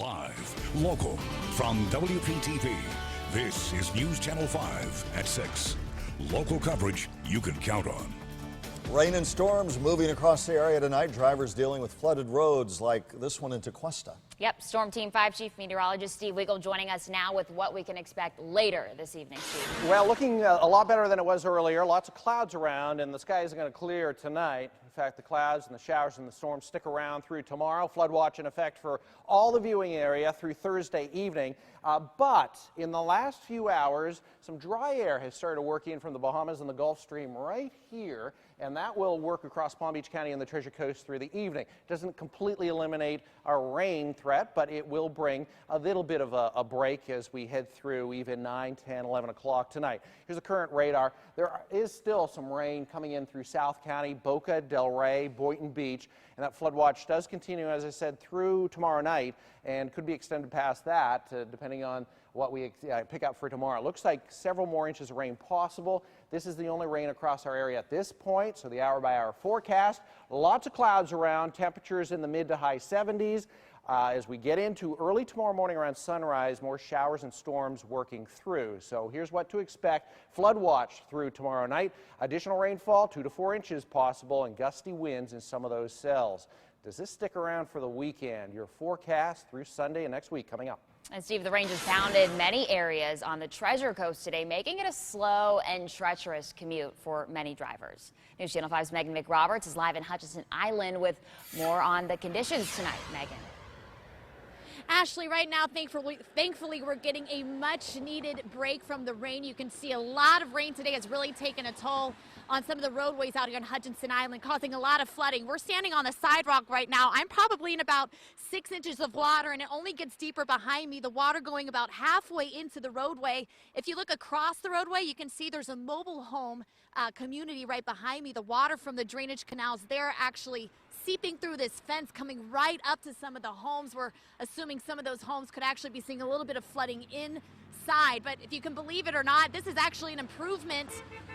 Live, local, from WPTV, this is News Channel 5 at 6. Local coverage you can count on. Rain and storms moving across the area tonight. Drivers dealing with flooded roads like this one in Tequesta. Yep, Storm Team 5 Chief Meteorologist Steve Weigel joining us now with what we can expect later this evening, Steve. Well, looking a lot better than it was earlier. Lots of clouds around, and the sky isn't going to clear tonight. In fact, the clouds and the showers and the storms stick around through tomorrow. Flood watch in effect for all the viewing area through Thursday evening. But in the last few hours, some dry air has started working from the Bahamas and the Gulf Stream right here, and that will work across Palm Beach County and the Treasure Coast through the evening. Doesn't completely eliminate our rain threat, but it will bring a little bit of a break as we head through even 9, 10, 11 o'clock tonight. Here's the current radar. There is still some rain coming in through South County, Boca, Del Rey, Boynton Beach, and that flood watch does continue, as I said, through tomorrow night and could be extended past that depending on what we pick up for tomorrow. It looks like several more inches of rain possible. This is the only rain across our area at this point, so the hour-by-hour forecast. Lots of clouds around, temperatures in the mid to high 70s. As we get into early tomorrow morning around sunrise, more showers and storms working through. So here's what to expect. Flood watch through tomorrow night. Additional rainfall, 2 to 4 inches possible, and gusty winds in some of those cells. Does this stick around for the weekend? Your forecast through Sunday and next week coming up. And Steve, the rain just pounded many areas on the Treasure Coast today, making it a slow and treacherous commute for many drivers. News Channel 5's Megan McRoberts is live in Hutchinson Island with more on the conditions tonight. Megan. Ashley, right now, thankfully, we're getting a much-needed break from the rain. You can see a lot of rain today has really taken a toll on some of the roadways out here on Hutchinson Island, causing a lot of flooding. We're standing on the sidewalk right now. I'm probably in about 6 inches of water, and it only gets deeper behind me. The water going about halfway into the roadway. If you look across the roadway, you can see there's a mobile home community right behind me. The water from the drainage canals there actually seeping through this fence, coming right up to some of the homes. We're assuming some of those homes could actually be seeing a little bit of flooding inside. But if you can believe it or not, this is actually an improvement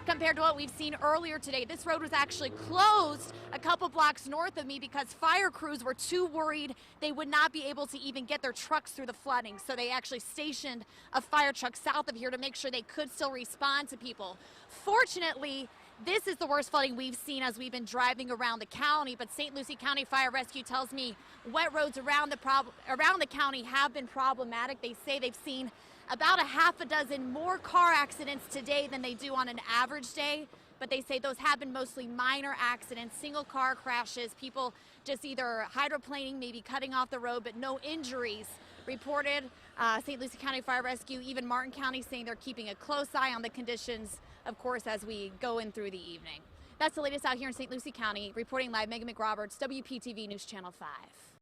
compared to what we've seen earlier today. This road was actually closed a couple blocks north of me because fire crews were too worried they would not be able to even get their trucks through the flooding. So they actually stationed a fire truck south of here to make sure they could still respond to people. Fortunately, this is the worst flooding we've seen as we've been driving around the county, but St. Lucie County Fire Rescue tells me wet roads around the county have been problematic. They say they've seen about a half a dozen more car accidents today than they do on an average day, but they say those have been mostly minor accidents, single car crashes, people just either hydroplaning, maybe cutting off the road, but no injuries reported. St. Lucie County Fire Rescue, even Martin County, saying they're keeping a close eye on the conditions, of course, as we go in through the evening. That's the latest out here in St. Lucie County. Reporting live, Megan McRoberts, WPTV News Channel 5.